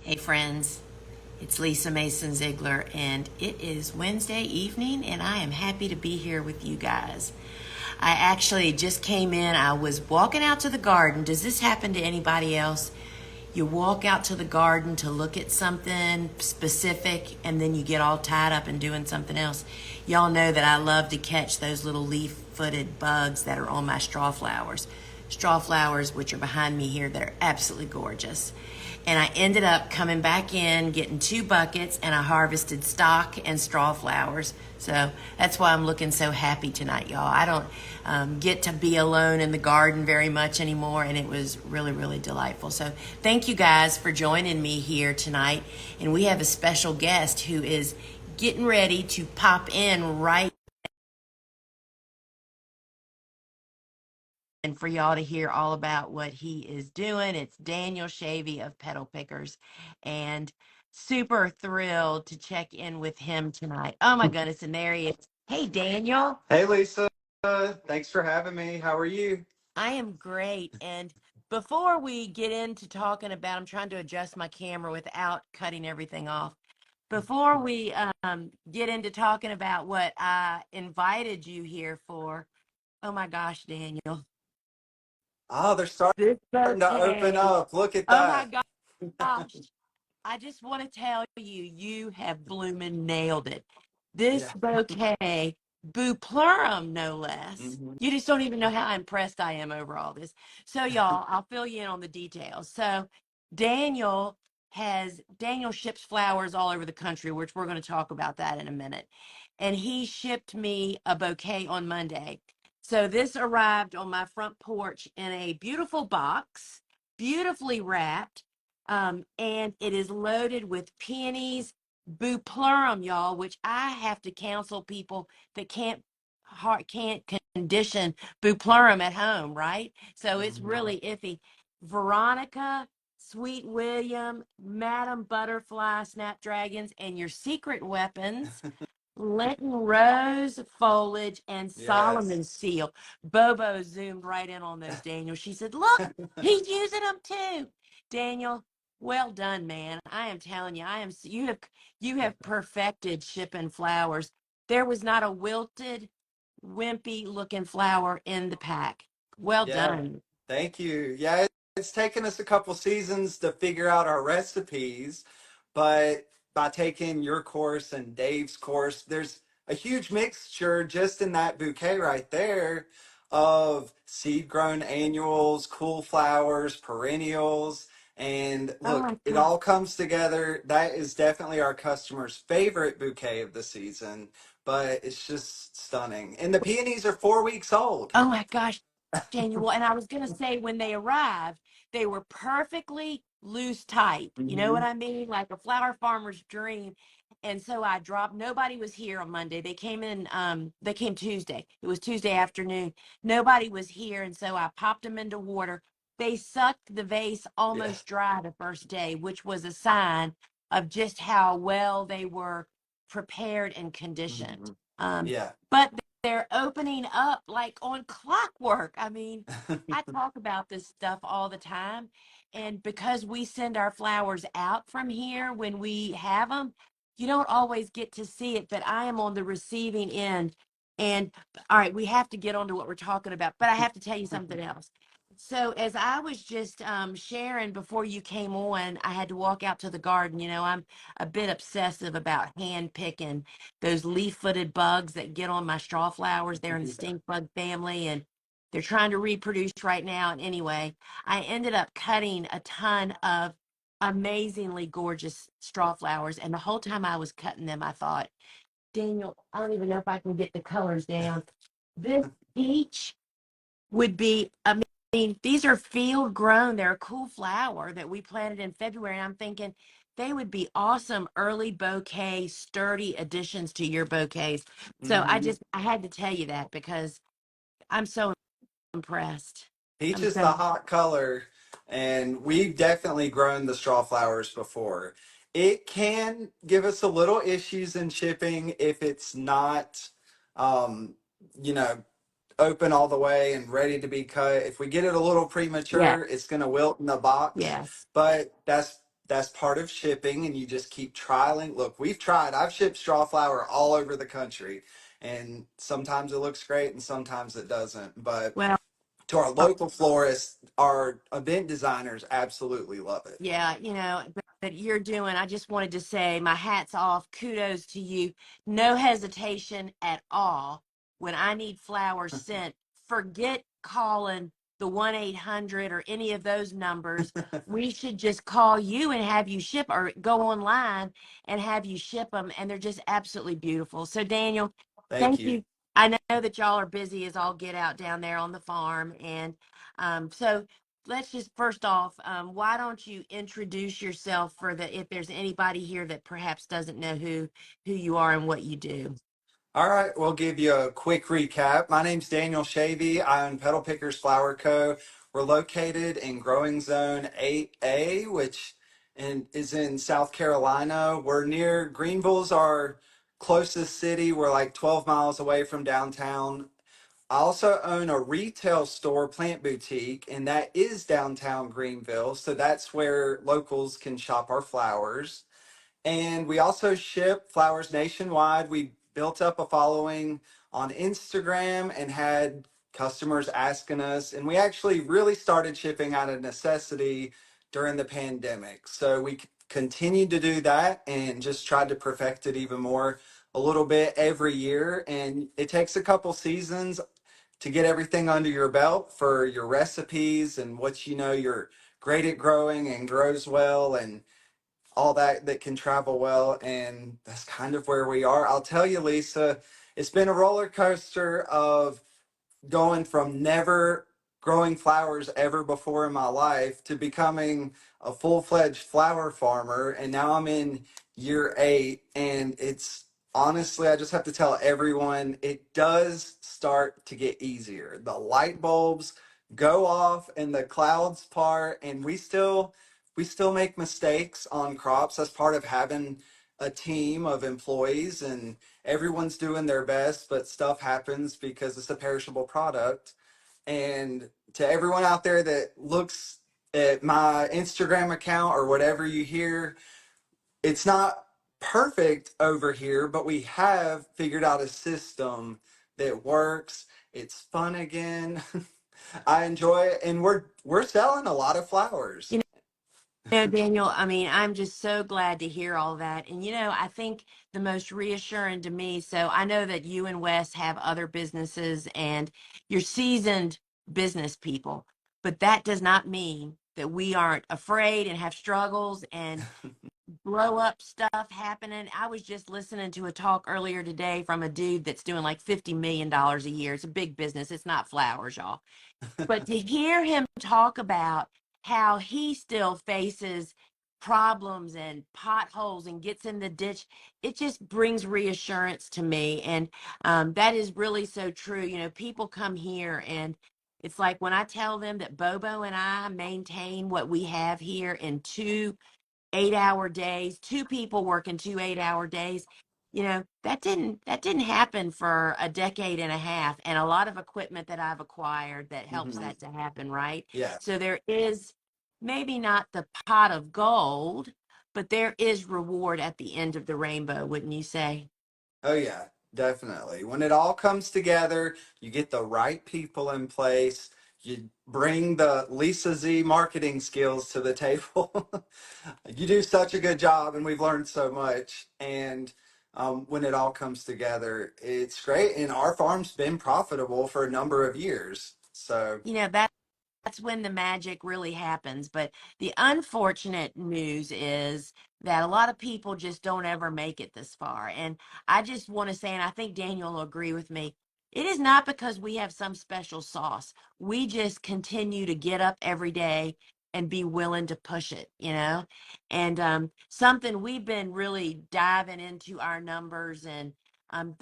Hey friends, it's Lisa Mason Ziegler, and it is Wednesday evening, and I am happy to be here with you guys. I actually just came in. I was walking out to the garden. Does this happen to anybody else? You walk out to the garden to look at something specific, and then you get all tied up in doing something else. Y'all know that I love to catch those little leaf-footed bugs that are on my straw flowers. Straw flowers, which are behind me here, that are absolutely gorgeous. And I ended up coming back in, getting 2 buckets, and I harvested stock and straw flowers. So that's why I'm looking so happy tonight, y'all. I don't get to be alone in the garden very much anymore, and it was really, really delightful. So thank you guys for joining me here tonight. And we have a special guest who is getting ready to pop in right and for y'all to hear all about what he is doing. It's Daniel Schavey of Petal Pickers, and super thrilled to check in with him tonight. Oh my goodness, and there he is. Hey, Daniel. Hey Lisa, thanks for having me. How are you? I am great. And before we get into talking about, I'm trying to adjust my camera without cutting everything off. Before we get into talking about what I invited you here for, oh my gosh, Daniel, Oh, they're starting this to open bouquet. up. Look at Oh my that. gosh. I just want to tell you, you have bloomin' nailed it. This Yeah. bouquet, Buplurum, no less. hmm You just don't even know how impressed I am over all this. So, y'all, I'll fill you in on the details. So, Daniel Daniel ships flowers all over the country, which we're going to talk about that in a minute. And he shipped me a bouquet on Monday. So, this arrived on my front porch in a beautiful box, beautifully wrapped, and it is loaded with peonies, buplurum, y'all, which I have to counsel people that can't condition buplurum at home, right? So it's hmm really iffy. Veronica, Sweet William, Madam Butterfly, Snapdragons, and your secret weapons. Lenten rose foliage and Yes. Solomon seal. Bobo zoomed right in on those, Daniel. She said, "Look, he's using them too." Daniel, well done, man. I am telling you, you have perfected shipping flowers. There was not a wilted, wimpy looking flower in the pack. Well Yeah. done. Thank you. Yeah, it's taken us a couple seasons to figure out our recipes, but by taking your course and Dave's course, there's a huge mixture just in that bouquet right there of seed grown annuals, cool flowers, perennials. And Oh look, my it God. all comes together. That is definitely our customer's favorite bouquet of the season, but it's just stunning. And the peonies are 4 weeks old. Oh my gosh, Daniel. And I was going to say, when they arrived, they were perfectly loose type. You know what hmm I mean? Like a flower farmer's dream. And so I dropped, nobody was here on Monday. They came Tuesday. It was Tuesday afternoon. Nobody was here. And so I popped them into water. They sucked the vase Yeah. almost dry the first day, which was a sign of just how well they were prepared and conditioned. hmm Um, Yeah. but they're opening up like on clockwork. I mean, I talk about this stuff all the time. And because we send our flowers out from here when we have them, you don't always get to see it, but I am on the receiving end. And all right, we have to get on to what we're talking about, but I have to tell you something else. So, as I was just sharing before you came on, I had to walk out to the garden. You know, I'm a bit obsessive about hand picking those leaf-footed bugs that get on my straw flowers. They're in the Yeah. stink bug family, and they're trying to reproduce right now. And anyway, I ended up cutting a ton of amazingly gorgeous straw flowers. And the whole time I was cutting them, I thought, Daniel, I don't even know if I can get the colors down. This peach would be, I mean, these are field grown. They're a cool flower that we planted in February. And I'm thinking they would be awesome early bouquet, sturdy additions to your bouquets. So hmm I had to tell you that because I'm so impressed. Peach I'm is the so, hot color, and we've definitely grown the straw flowers before. It can give us a little issues in shipping if it's not, um, you know, open all the way and ready to be cut. If we get it a little yeah, premature, it's going to wilt in the box. yes. But that's that's part of shipping, and you just keep trialing. Look, we've tried. I've shipped straw flower all over the country, and sometimes it looks great and sometimes it doesn't. But Well, to our local florists, our event designers absolutely love it. yeah, but you're doing, I just wanted to say my hat's off, kudos to you. No hesitation at all. When I need flowers sent, forget calling the 1-800 or any of those numbers. We should just call you and have you ship, or go online and have you ship them. And they're just absolutely beautiful. So, Daniel, Thank thank you. you. I know that y'all are busy as all get out down there on the farm. And so, let's just first off, why don't you introduce yourself for the, if there's anybody here that perhaps doesn't know who you are and what you do. All right, we'll give you a quick recap. My name's Daniel Schavey. I own Petal Pickers Flower Co. We're located in Growing Zone 8A, which is in South Carolina. We're near Greenville's our closest city. We're like 12 miles away from downtown. I also own a retail store, Plant Boutique, and that is downtown Greenville. So that's where locals can shop our flowers. And we also ship flowers nationwide. We built up a following on Instagram and had customers asking us. And we actually really started shipping out of necessity during the pandemic. So we continued to do that and just tried to perfect it even more a little bit every year. And it takes a couple seasons to get everything under your belt for your recipes and what you know you're great at growing and grows well. And all that can travel well, and that's kind of where we are. I'll tell you, Lisa, it's been a roller coaster of going from never growing flowers ever before in my life to becoming a full-fledged flower farmer, and now I'm in year 8, and it's honestly, I just have to tell everyone, it does start to get easier. The light bulbs go off and the clouds part, and we still make mistakes on crops. That's part of having a team of employees, and everyone's doing their best, but stuff happens because it's a perishable product. And to everyone out there that looks at my Instagram account or whatever you hear, it's not perfect over here, but we have figured out a system that works. It's fun again. I enjoy it, and we're selling a lot of flowers. You know, Daniel, I mean, I'm just so glad to hear all that. And, I think the most reassuring to me, so I know that you and Wes have other businesses and you're seasoned business people, but that does not mean that we aren't afraid and have struggles and blow up stuff happening. I was just listening to a talk earlier today from a dude that's doing like $50 million a year. It's a big business. It's not flowers, y'all. But to hear him talk about how he still faces problems and potholes and gets in the ditch, it just brings reassurance to me. And that is really so true. People come here and it's like when I tell them that Bobo and I maintain what we have here in 2 8-hour days, two people working 2 8-hour days. That didn't happen for a decade and a half, and a lot of equipment that I've acquired that helps Hmm. that to happen, right? Yeah. So there is maybe not the pot of gold, but there is reward at the end of the rainbow, wouldn't you say? Oh yeah, definitely. When it all comes together, you get the right people in place. You bring the Lisa Z marketing skills to the table. You do such a good job, and we've learned so much. And when it all comes together, it's great. And our farm's been profitable for a number of years. So, That's when the magic really happens. But the unfortunate news is that a lot of people just don't ever make it this far. And I just want to say, and I think Daniel will agree with me, it is not because we have some special sauce. We just continue to get up every day and be willing to push it. And something we've been really diving into our numbers, and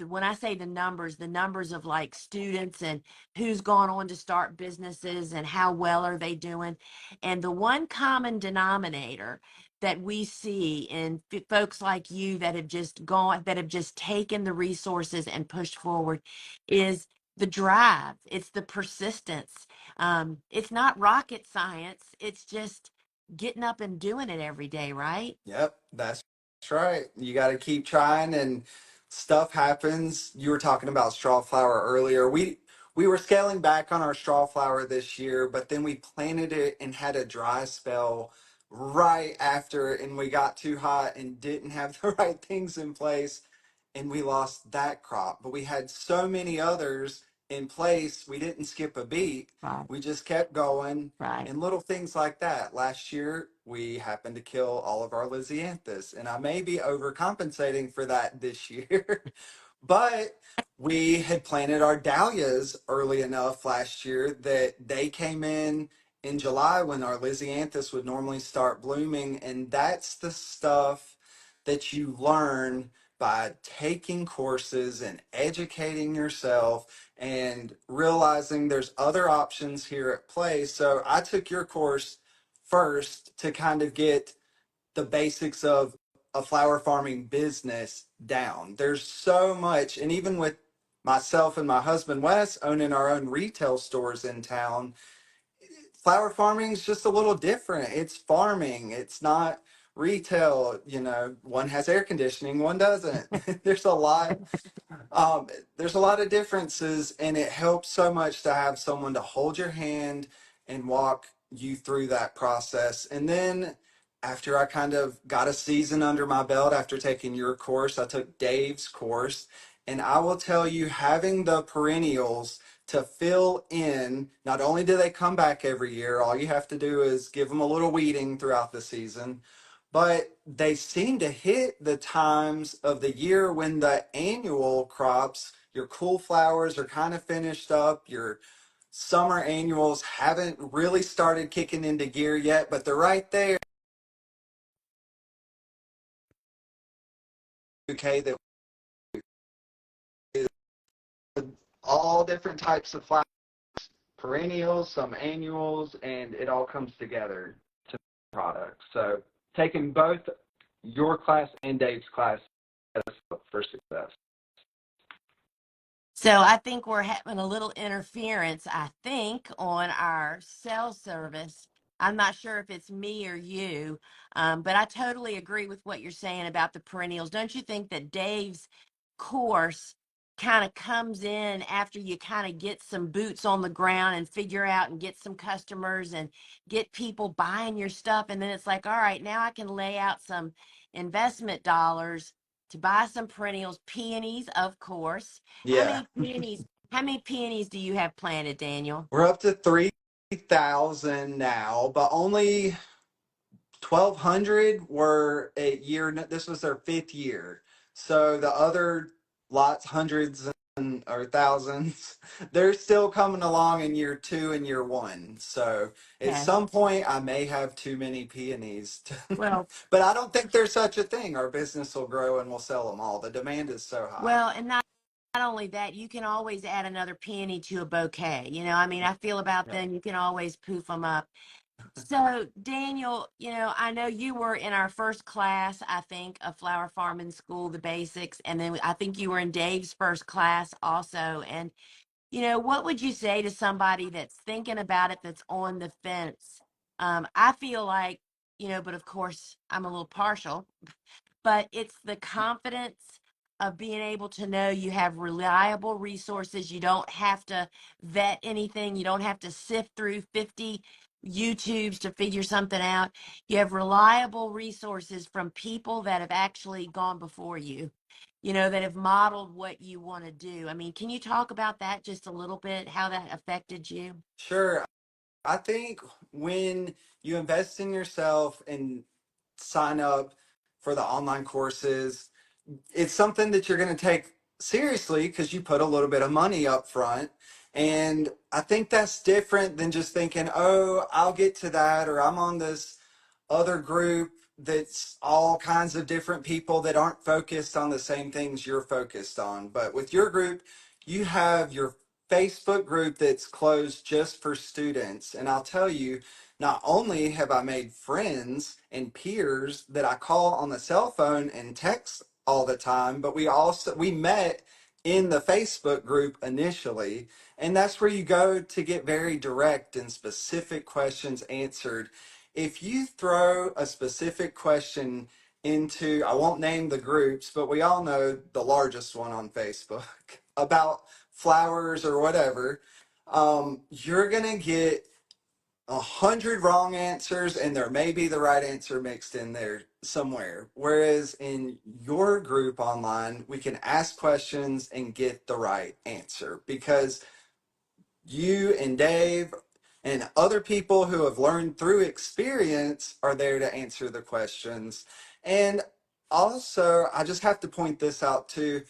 when I say the numbers of like students and who's gone on to start businesses and how well are they doing. And the one common denominator that we see in folks like you that have just gone, that have just taken the resources and pushed forward is the drive. It's the persistence. It's not rocket science. It's just getting up and doing it every day, right? Yep, that's right. You got to keep trying, and stuff happens. You were talking about straw flower earlier. We were scaling back on our straw flower this year, but then we planted it and had a dry spell right after, and we got too hot and didn't have the right things in place, and we lost that crop. But we had so many others in place, we didn't skip a beat. Right, We just kept going, right. and little things like that. Last year, we happened to kill all of our Lysianthus, and I may be overcompensating for that this year, but we had planted our dahlias early enough last year that they came in July when our Lysianthus would normally start blooming, and that's the stuff that you learn by taking courses and educating yourself and realizing there's other options here at play. So I took your course first to kind of get the basics of a flower farming business down. There's so much, and even with myself and my husband Wes owning our own retail stores in town, flower farming is just a little different. It's farming. It's not retail. You know, one has air conditioning, one doesn't. Um, there's a lot of differences, and it helps so much to have someone to hold your hand and walk you through that process. And then after I kind of got a season under my belt after taking your course, I took Dave's course. And I will tell you, having the perennials to fill in, not only do they come back every year, all you have to do is give them a little weeding throughout the season, but they seem to hit the times of the year when the annual crops, your cool flowers are kind of finished up, your summer annuals haven't really started kicking into gear yet, but they're right there. Okay, that is all different types of flowers, perennials, some annuals, and it all comes together to products. So taking both your class and Dave's class for success. So I think we're having a little interference, I think, on our cell service. I'm not sure if it's me or you, but I totally agree with what you're saying about the perennials. Don't you think that Dave's course kind of comes in after you kind of get some boots on the ground and figure out and get some customers and get people buying your stuff? And then it's like, all right, now I can lay out some investment dollars to buy some perennials, peonies, of course. How Yeah. many peonies? How many peonies do you have planted, Daniel? We're up to 3,000 now, but only 1,200 were a year. This was their fifth year. So the other lots, hundreds and or thousands, they're still coming along in year two and year one. So at Okay. some point, I may have too many peonies, Well, but I don't think there's such a thing. Our business will grow and we'll sell them all. The demand is so high. and not only that, you can always add another peony to a bouquet. I mean, I feel about Yeah. them. You can always poof them up. So, Daniel, I know you were in our first class, I think, of flower farming school, the basics, and then I think you were in Dave's first class also. And what would you say to somebody that's thinking about it, that's on the fence? I feel like, but of course, I'm a little partial, but it's the confidence of being able to know you have reliable resources. You don't have to vet anything, you don't have to sift through 50 YouTubes to figure something out. You have reliable resources from people that have actually gone before you, that have modeled what you want to do. I mean, can you talk about that just a little bit, how that affected you? Sure. I think when you invest in yourself and sign up for the online courses, it's something that you're going to take seriously because you put a little bit of money up front. And I think that's different than just thinking, oh, I'll get to that, or I'm on this other group that's all kinds of different people that aren't focused on the same things you're focused on. But with your group, you have your Facebook group that's closed just for students. And I'll tell you, not only have I made friends and peers that I call on the cell phone and text all the time, but we met in the Facebook group initially, and that's where you go to get very direct and specific questions answered. if you throw a specific question into, I won't name the groups, but we all know the largest one on Facebook about flowers or whatever, you're going to get 100 wrong answers, and there may be the right answer mixed in there somewhere. Whereas in your group online, we can ask questions and get the right answer because you and Dave and other people who have learned through experience are there to answer the questions. And also, I just have to point this out too.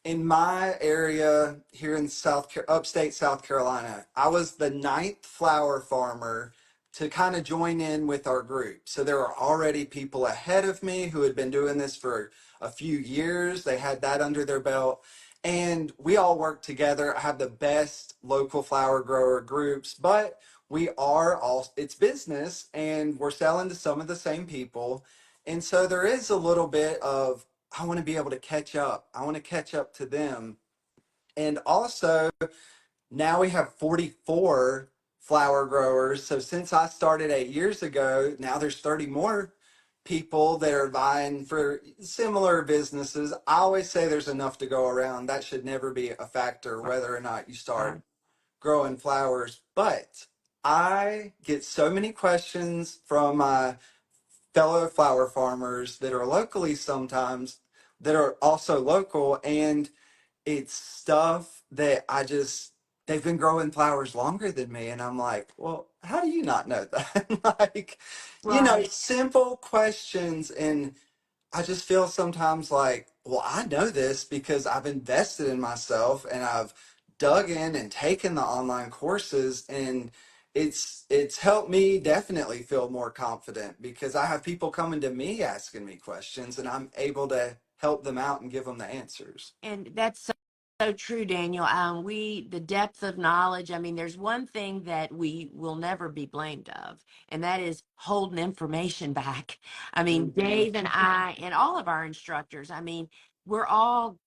In my area here in upstate South Carolina, I was the ninth flower farmer to kind of join in with our group. So there were already people ahead of me who had been doing this for a few years. They had that under their belt, and we all work together. I have the best local flower grower groups, but we are all, it's business and we're selling to some of the same people. And so there is a little bit of, I want to be able to catch up. I want to catch up to them. And also, now we have 44 flower growers. So since I started 8 years ago, now there's 30 more people that are vying for similar businesses. I always say there's enough to go around. That should never be a factor, whether or not you Right. start growing flowers. But I get so many questions from my fellow flower farmers that are locally sometimes that are also local, and it's stuff that they've been growing flowers longer than me. And I'm like, well, how do you not know that? Like, Right. simple questions. And I just feel sometimes like, well, I know this because I've invested in myself and I've dug in and taken the online courses, and it's helped me definitely feel more confident because I have people coming to me asking me questions and I'm able to help them out and give them the answers. And that's so true, Daniel. The depth of knowledge. I mean, there's one thing that we will never be blamed of, and that is holding information back. I mean, Mhm. Dave and I, and all of our instructors. I mean, we're all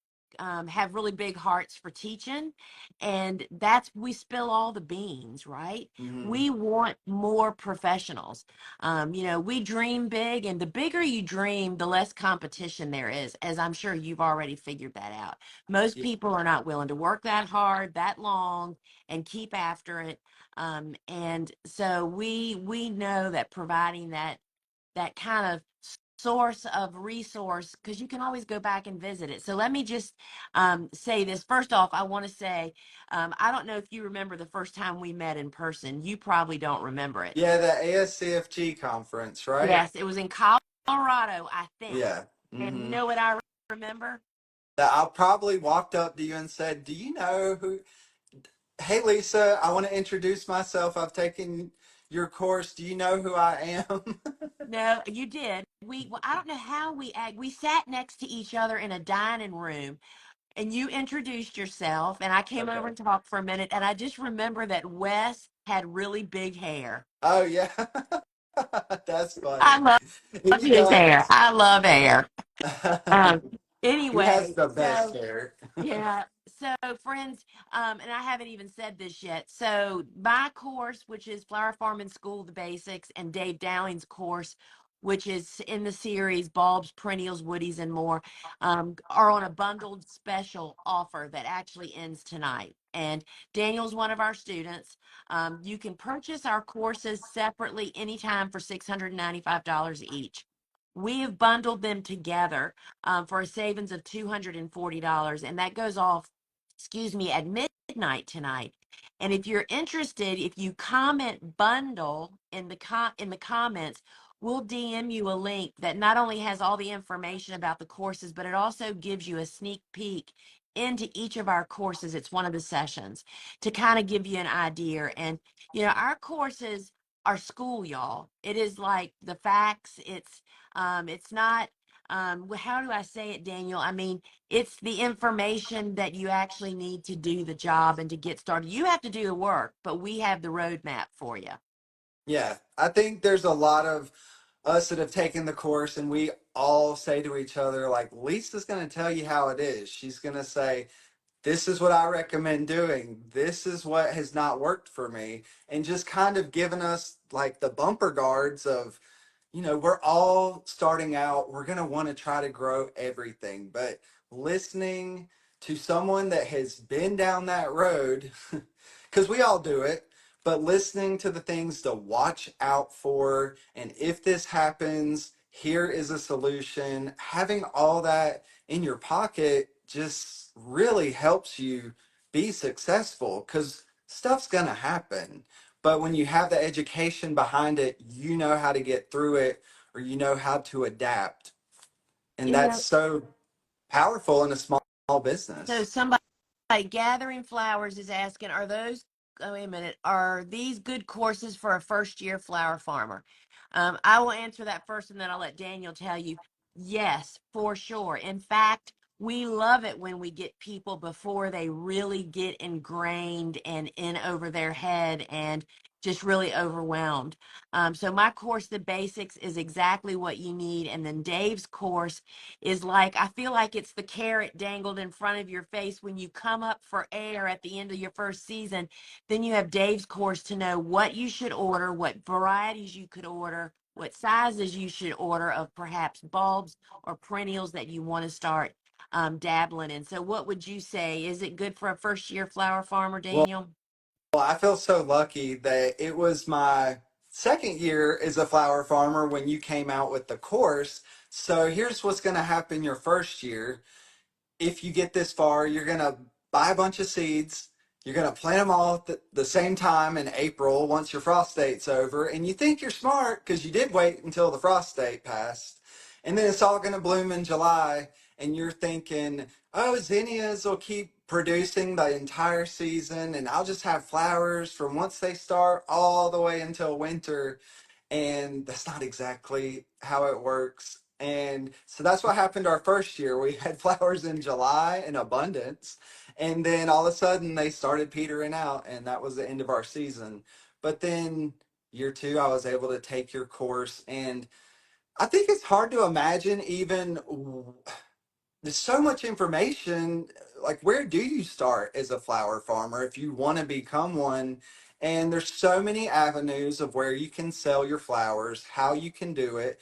have really big hearts for teaching, and that's we spill all the beans, right? Mhm. We want more professionals. We dream big, and the bigger you dream, the less competition there is, as I'm sure you've already figured that out. Most Yeah. people are not willing to work that hard, that long, and keep after it. And so we know that providing that kind of source of resource, because you can always go back and visit it. So let me just say this. First off, I want to say, I don't know if you remember the first time we met in person. You probably don't remember it. Yeah, the ASCFG conference, right? Yes, it was in Colorado, I think. Yeah. And you Hmm. know what I remember? That I probably walked up to you and said, "Do you know who? Hey, Lisa, I want to introduce myself. I've taken your course. Do you know who I am?" No, you did. Well, I don't know how we act. We sat next to each other in a dining room, and you introduced yourself, and I came over Okay. and talked for a minute, and I just remember that Wes had really big hair. Oh yeah, that's I funny. love He his hair. does. I love hair. Um, He has anyway, the best so hair. yeah. So, friends, and I haven't even said this yet. So, my course, which is Flower Farming School, the Basics, and Dave Dowling's course, which is in the series Bulbs, Perennials, Woodies, and more, are on a bundled special offer that actually ends tonight. And Daniel's one of our students. You can purchase our courses separately anytime for $695 each. We have bundled them together for a savings of $240, and that goes off, excuse me, at midnight tonight. And if you're interested, if you comment bundle in the comments, we'll DM you a link that not only has all the information about the courses, but it also gives you a sneak peek into each of our courses. It's one of the sessions to kind of give you an idea. And our courses are school, y'all. It is like the facts. It's not, how do I say it, Daniel? I mean, it's the information that you actually need to do the job and to get started. You have to do the work, but we have the roadmap for you. Yeah, I think there's a lot of us that have taken the course, and we all say to each other, like, Lisa's going to tell you how it is. She's going to say, this is what I recommend doing. This is what has not worked for me. And just kind of giving us like the bumper guards of, we're all starting out. We're going to want to try to grow everything. But listening to someone that has been down that road, because we all do it, but listening to the things to watch out for. And if this happens, here is a solution. Having all that in your pocket just really helps you be successful because stuff's going to happen. But when you have the education behind it, you know how to get through it or you know how to adapt. And You that's know, so powerful in a small so business. somebody gathering flowers is asking, are those, oh, wait a minute, are these good courses for a first year flower farmer? I will answer that first and then I'll let Daniel tell you. Yes, for sure. In fact, we love it when we get people before they really get ingrained and in over their head and just really overwhelmed. So my course, The Basics, is exactly what you need. And then Dave's course is like, I feel like it's the carrot dangled in front of your face when you come up for air at the end of your first season. Then you have Dave's course to know what you should order, what varieties you could order, what sizes you should order of perhaps bulbs or perennials that you want to start dabbling in. So what would you say? Is it good for a first year flower farmer, Well, Daniel? I feel so lucky that it was my second year as a flower farmer when you came out with the course. So here's what's going to happen your first year. If you get this far, you're going to buy a bunch of seeds. You're going to plant them all at the same time in April once your frost date's over. And you think you're smart because you did wait until the frost date passed. And then it's all going to bloom in July. And you're thinking, oh, zinnias will keep producing the entire season. And I'll just have flowers from once they start all the way until winter, and that's not exactly how it works. And so that's what happened our first year. We had flowers in July in abundance, and then all of a sudden they started petering out, and that was the end of our season. But then year two, I was able to take your course, and I think it's hard to imagine even there's so much information. Like, where do you start as a flower farmer if you want to become one? And there's so many avenues of where you can sell your flowers, how you can do it.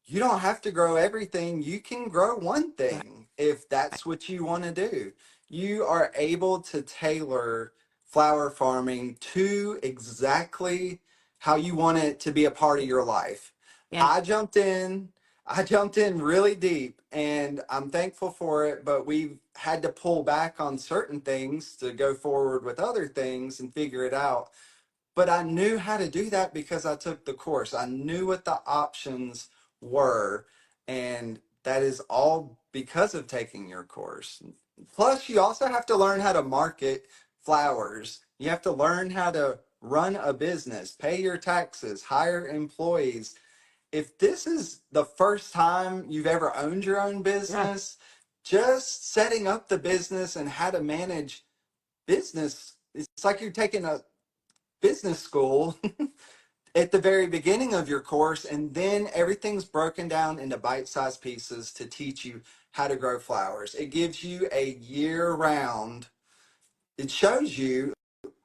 You don't have to grow everything. You can grow one Right. thing if that's what you want to do. You are able to tailor flower farming to exactly how you want it to be a part of your life. Yeah. I jumped in I jumped in really deep and I'm thankful for it, but we've had to pull back on certain things to go forward with other things and figure it out. But I knew how to do that because I took the course. I knew what the options were, and that is all because of taking your course. Plus, you also have to learn how to market flowers. You have to learn how to run a business, pay your taxes, hire employees. If this is the first time you've ever owned your own Yeah. business, just setting up the business and how to manage business, it's like you're taking a business school at the very beginning of your course, and then everything's broken down into bite-sized pieces to teach you how to grow flowers. It gives you a year round, it shows you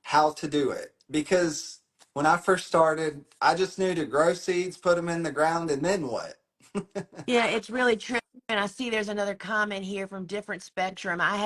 how to do it. Because when I first started, I just knew to grow seeds, put them in the ground, and then what? Yeah, it's really true. And I see there's another comment here from Different Spectrum. I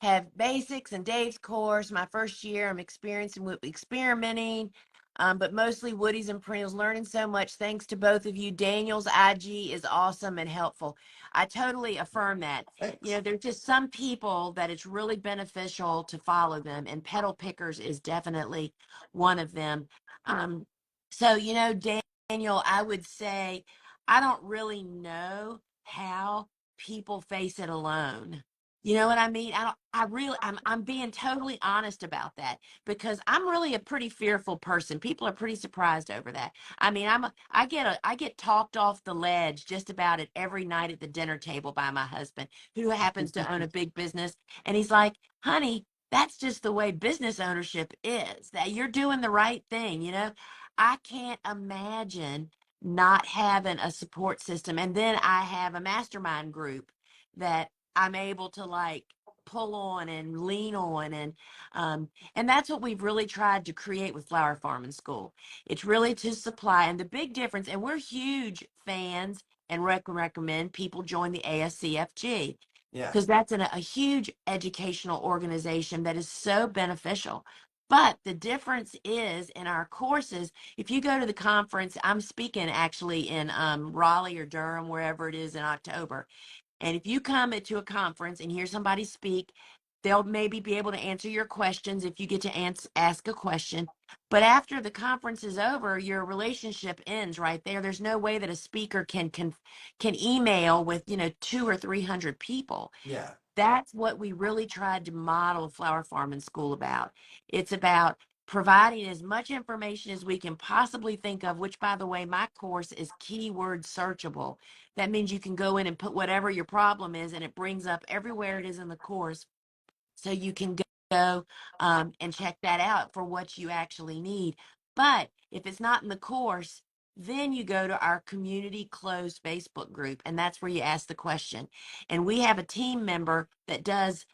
have basics and Dave's course. My first year, I'm experiencing with experimenting, but mostly woodies and perennials. Learning so much thanks to both of you. Daniel's IG is awesome and helpful. I totally affirm that. You Thanks. know, there's just some people that it's really beneficial to follow them, and Petal Pickers is definitely one of them. Um, so Daniel, I would say I don't really know how people face it alone. You know what I mean? I'm being totally honest about that because I'm really a pretty fearful person. People are pretty surprised over that. I mean, I get talked off the ledge just about it every night at the dinner table by my husband, who happens to own a big business, and he's like, "Honey, that's just the way business ownership is. That you're doing the right thing, you know?" I can't imagine not having a support system. And then I have a mastermind group that I'm able to like pull on and lean on, and that's what we've really tried to create with Flower Farming School. It's really to supply, and the big difference, and we're huge fans and recommend people join the ASCFG Yeah. because that's a huge educational organization that is so beneficial. But the difference is in our courses, if you go to the conference, I'm speaking actually in Raleigh or Durham, wherever it is in October. And if you come to a conference and hear somebody speak, they'll maybe be able to answer your questions if you get to ask a question. But after the conference is over, your relationship ends right there. There's no way that a speaker can email with, 200 or 300 people. Yeah. That's what we really tried to model Flower Farming School about. It's about providing as much information as we can possibly think of, which, by the way, my course is keyword searchable. That means you can go in and put whatever your problem is, and it brings up everywhere it is in the course. So you can go and check that out for what you actually need. But if it's not in the course, then you go to our community closed Facebook group, and that's where you ask the question. And we have a team member that does,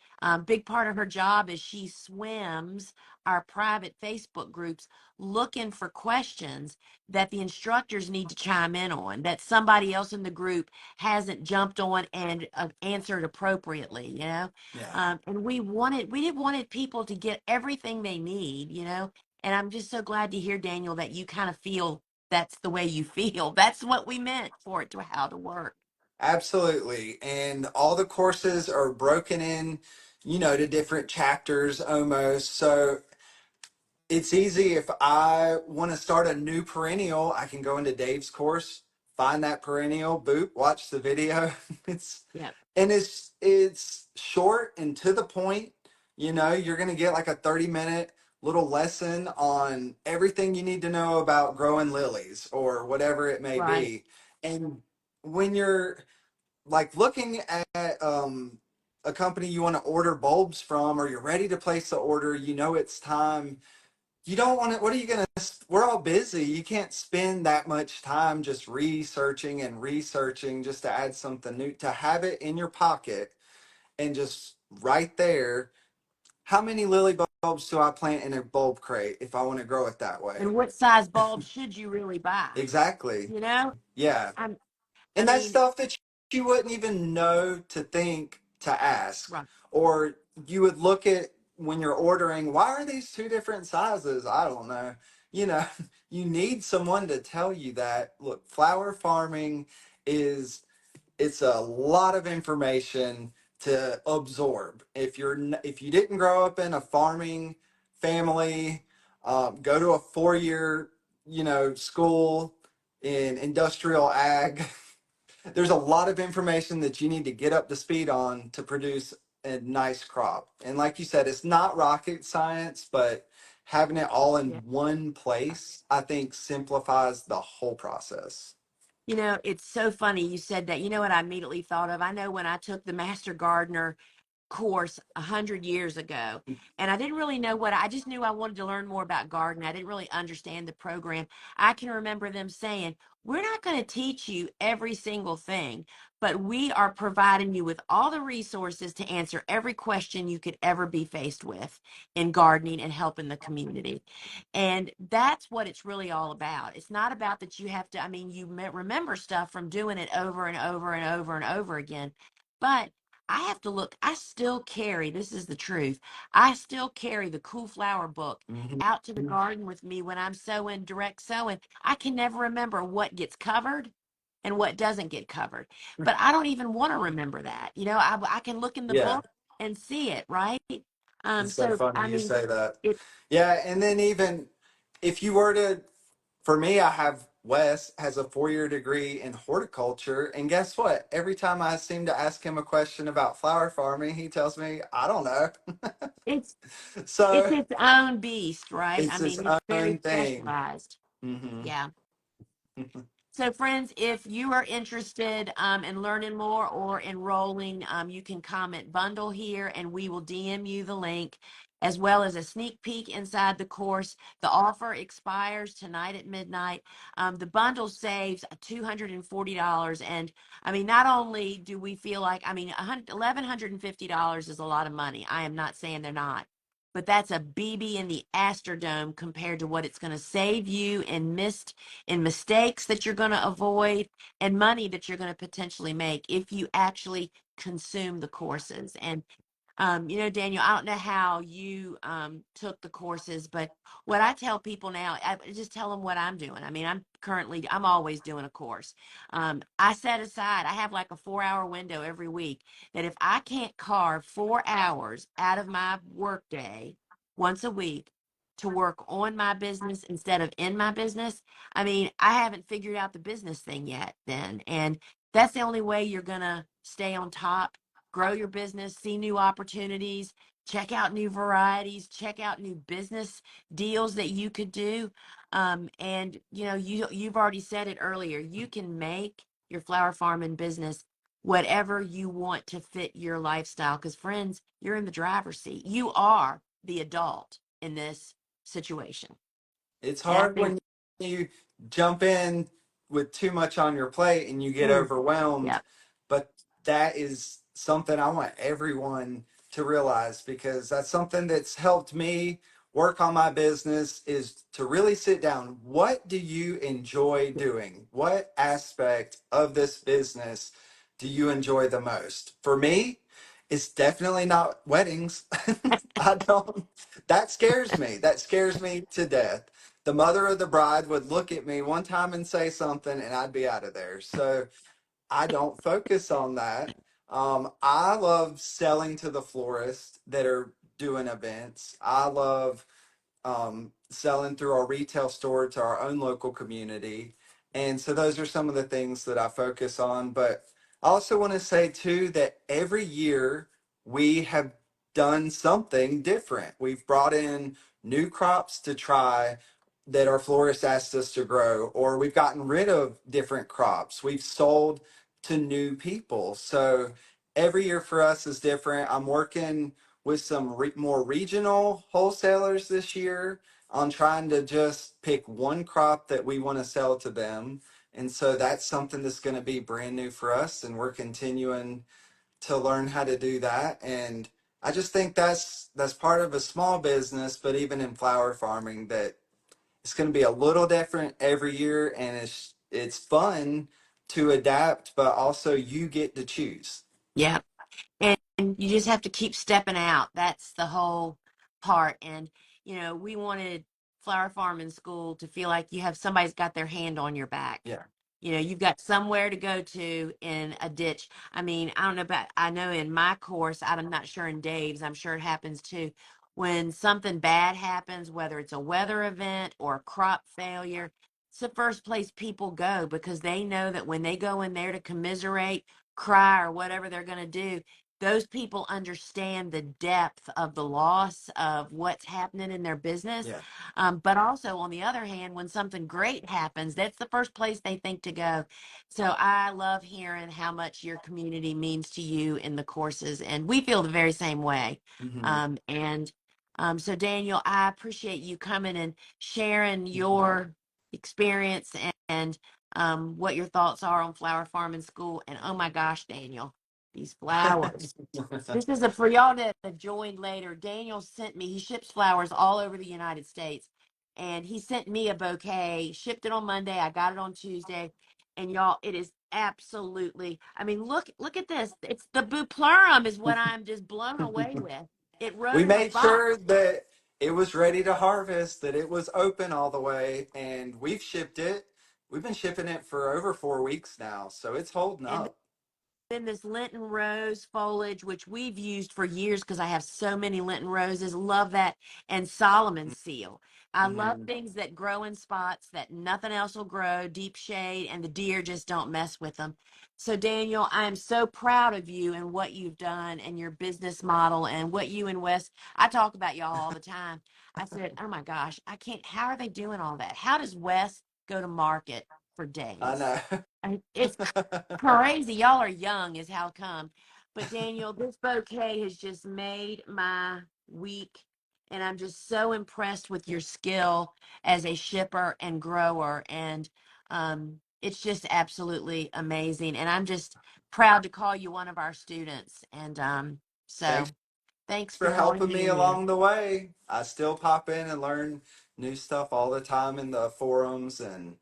big part of her job is she swims our private Facebook groups looking for questions that the instructors need to chime in on, that somebody else in the group hasn't jumped on and answered appropriately. Yeah. And we didn't wanted people to get everything they need. And I'm just so glad to hear, Daniel, that you kind of feel that's the way you feel. That's what we meant for it to how to work. Absolutely. And all the courses are broken in, to different chapters almost. So it's easy. If I want to start a new perennial, I can go into Dave's course, find that perennial, boop, watch the video. It's Yeah. and it's short and to the point. You're going to get like a 30-minute little lesson on everything you need to know about growing lilies or whatever it may Right. be. And when you're like looking at a company you want to order bulbs from, or you're ready to place the order, it's time. You don't want to, what are you going to, we're all busy. You can't spend that much time just researching and researching just to add something new. To have it in your pocket and just right there, how many lily bulbs do I plant in a bulb crate if I want to grow it that way? And what size bulb should you really buy? Exactly. You know, Yeah. I'm, I And that's mean, stuff that you wouldn't even know to think to ask. right. Or you would look at when you're ordering, why are these two different sizes? I don't know. You know, you need someone to tell you that. Look, flower farming is it's a lot of information to absorb. If you didn't grow up in a farming family, go to a 4-year school in industrial ag. There's a lot of information that you need to get up to speed on to produce a nice crop. And like you said, it's not rocket science, but having it all in Yeah. one place, I think simplifies the whole process. It's so funny you said that. You know what I immediately thought of? I know when I took the Master Gardener course 100 years ago, and I didn't really know I just knew I wanted to learn more about gardening. I didn't really understand the program. I can remember them saying, we're not going to teach you every single thing, but we are providing you with all the resources to answer every question you could ever be faced with in gardening and helping the community. And that's what it's really all about. It's not about that you have to, I mean, you remember stuff from doing it over and over and over and over again, but I have to look. I still carry, this is the truth. I still carry the Cool Flower book Mhm. out to the garden with me when I'm sowing, direct sowing. I can never remember what gets covered and what doesn't get covered. But I don't even want to remember that. I can look in the Yeah, book and see it, right? it's so So, funny I you mean, say that. it, Yeah, and then even if you were to, for me, I have Wes has a 4-year degree in horticulture, and guess what? Every time I seem to ask him a question about flower farming, he tells me, I don't know. it's, it's So its own beast, right? I it's his mean, it's very own thing. specialized. Hmm. Yeah. So, friends, if you are interested in learning more or enrolling, you can comment bundle here and we will DM you the link as well as a sneak peek inside the course. The offer expires tonight at midnight. The bundle saves $240. And I mean, not only do we feel like, I mean, $1,150 is a lot of money. I am not saying they're not. But that's a BB in the Astrodome compared to what it's going to save you in mistakes that you're going to avoid and money that you're going to potentially make if you actually consume the courses. And Daniel, I don't know how you took the courses, but what I tell people now, I just tell them what I'm doing. I mean, I'm always doing a course. I set aside, I have like a 4 hour window every week that if I can't carve 4 hours out of my workday once a week to work on my business instead of in my business, I mean, I haven't figured out the business thing yet then. And that's the only way you're going to stay on top, grow your business, see new opportunities, check out new varieties, check out new business deals that you could do. And you've already said it earlier. You can make your flower farm and business whatever you want to fit your lifestyle. Because friends, you're in the driver's seat. You are the adult in this situation. It's And I hard think, when you jump in with too much on your plate and you get mm, overwhelmed, yeah, but that is something I want everyone to realize because that's something that's helped me work on my business is to really sit down. What do you enjoy doing? What aspect of this business do you enjoy the most? For me, it's definitely not weddings. I don't, that scares me. That scares me to death. The mother of the bride would look at me one time and say something, and I'd be out of there. So I don't focus on that. I love selling to the florists that are doing events. I love selling through our retail store to our own local community. And so those are some of the things that I focus on. But I also want to say, too, that every year we have done something different. We've brought in new crops to try that our florist asked us to grow, or we've gotten rid of different crops. We've sold to new people. So every year for us is different. I'm working with some more regional wholesalers this year on trying to just pick one crop that we want to sell to them. And so that's something that's going to be brand new for us. And we're continuing to learn how to do that. And I just think that's part of a small business, but even in flower farming, that it's going to be a little different every year. And it's fun to adapt, but also you get to choose. yeah. And you just have to keep stepping out. That's the whole part. And, we wanted Flower Farm in school to feel like you have somebody's got their hand on your back. Yeah. You've got somewhere to go to in a ditch. I mean, I don't know about, I know in my course, I'm not sure in Dave's, I'm sure it happens too. When something bad happens, whether it's a weather event or a crop failure, it's the first place people go because they know that when they go in there to commiserate, cry, or whatever they're going to do, those people understand the depth of the loss of what's happening in their business. Yeah. But also, on the other hand, when something great happens, that's the first place they think to go. So I love hearing how much your community means to you in the courses, and we feel the very same way. Hmm. And so, Daniel, I appreciate you coming and sharing your experience and what your thoughts are on Flower Farm and School. And oh my gosh, Daniel, these flowers. This is a for y'all that have joined later. Daniel sent me, he ships flowers all over the United States. And he sent me a bouquet, shipped it on Monday. I got it on Tuesday. And y'all, it is absolutely, I mean, look at this. It's the buplurum is what I'm just blown away with. It We wrote in a made box. sure that it was ready to harvest, that it was open all the way, and we've shipped it. We've been shipping it for over 4 weeks now, so it's holding And up. then this Lenten rose foliage, which we've used for years because I have so many Lenten roses. Love that. And Solomon seal. I love Hmm. things that grow in spots that nothing else will grow, deep shade, and the deer just don't mess with them. So, Daniel, I am so proud of you and what you've done and your business model and what you and Wes, I talk about y'all all the time. I said, oh my gosh, I can't, how are they doing all that? How does Wes go to market? for I days. know. It's crazy. Y'all are young, is how come. But Daniel, this bouquet has just made my week. And I'm just so impressed with your skill as a shipper and grower. And it's just absolutely amazing. And I'm just proud to call you one of our students. And so Thanks thanks for for helping me joining me. along the way. I still pop in and learn new stuff all the time in the forums, and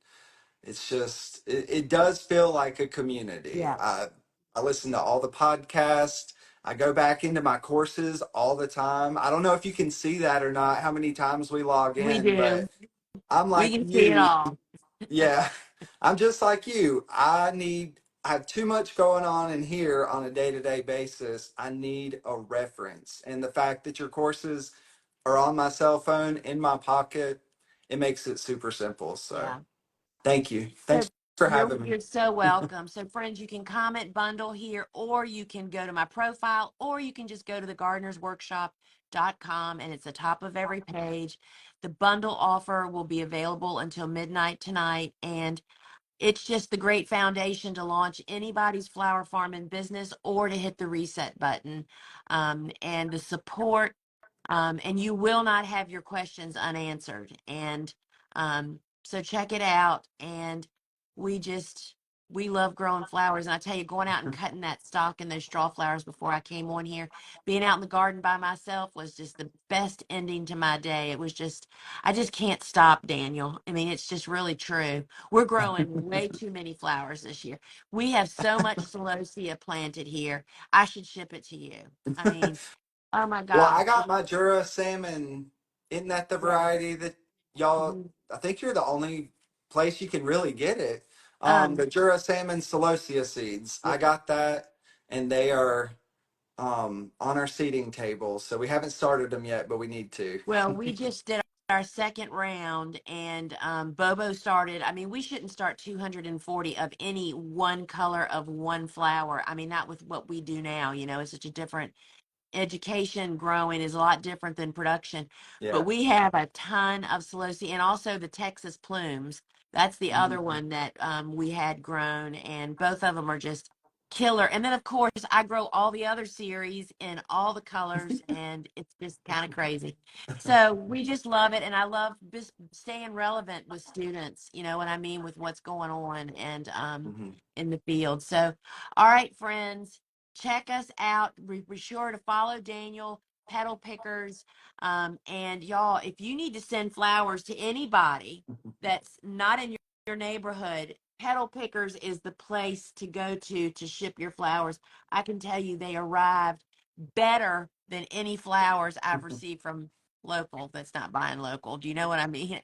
it's just it does feel like a community. Yeah, I listen to all the podcasts. I go back into my courses all the time. I don't know if you can see that or not, how many times we log we in, do. but I'm We like can see it you. all. Yeah, I'm just like you. I have too much going on in here on a day-to-day basis. I need a reference. And the fact that your courses are on my cell phone in my pocket, it makes it super simple. So Yeah. thank you. So Thanks for you're having me. you're so welcome. So friends, you can comment bundle here, or you can go to my profile, or you can just go to the gardenersworkshop.com, and it's the top of every page. The bundle offer will be available until midnight tonight, and it's just the great foundation to launch anybody's flower farm and business, or to hit the reset button. And the support, and you will not have your questions unanswered. And so check it out. And we just, we love growing flowers. And I tell you, going out and cutting that stalk and those straw flowers before I came on here, being out in the garden by myself was just the best ending to my day. It was just, I just can't stop, Daniel. I mean, it's just really true. We're growing way too many flowers this year. We have so much celosia planted here. I should ship it to you. I mean, oh my Well, I gosh. got my Jura salmon. Isn't that the Yeah. variety that y'all? Mhm. I think you're the only place you can really get it. Um, The Jura salmon celosia seeds. yeah. I got that, and they are on our seating table. So we haven't started them yet, but we need to. Well, we just did our second round, and Bobo started. I mean, we shouldn't start 240 of any one color of one flower. I mean, not with what we do now. It's such a different education. Growing is a lot different than production, but Yeah. we have a ton of celosia, and also the Texas plumes. That's the other Mhm. one that we had grown, and both of them are just killer. And then of course I grow all the other series in all the colors, and it's just kind of crazy. So we just love it, and I love just staying relevant with students, you know what I mean, with what's going on, and Mhm. in the field. So all right, friends, check us out. Be sure to follow Daniel, Petal Pickers. And y'all, if you need to send flowers to anybody that's not in your neighborhood, Petal Pickers is the place to go to ship your flowers. I can tell you they arrived better than any flowers I've received from local that's not buying local. Do you know what I mean?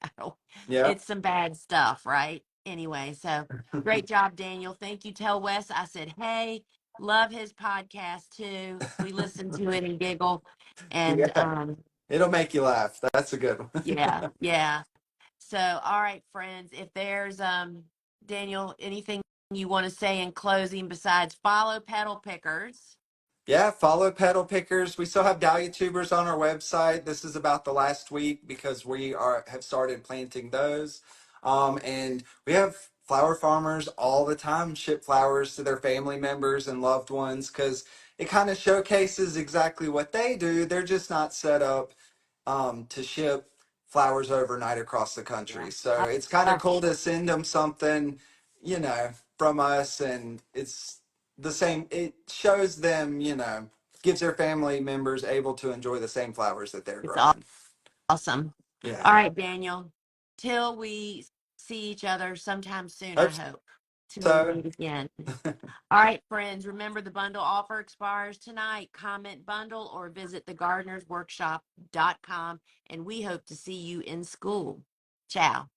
Yeah. It's some bad stuff, right? Anyway, so great job, Daniel. Thank you. Tell Wes I said, hey, love his podcast too. We listen to it and giggle. And Yeah. It'll make you laugh. That's a good one. yeah, yeah. So all right, friends, if there's Daniel, anything you want to say in closing besides follow Petal Pickers? Yeah, follow Petal Pickers. We still have Dahlia tubers on our website. This is about the last week because we are have started planting those. And we have flower farmers all the time ship flowers to their family members and loved ones because it kind of showcases exactly what they do. They're just not set up to ship flowers overnight across the Yeah. country. So it's kind of Uh, cool to send them something, you know, from us, and it's the same. It shows them, gives their family members able to enjoy the same flowers that they're it's growing. awesome. Yeah. All right, Daniel. Till we see each other sometime soon, I Hope hope. Till we so. meet again. All right, friends, remember the bundle offer expires tonight. Comment bundle or visit thegardenersworkshop.com, and we hope to see you in school. Ciao.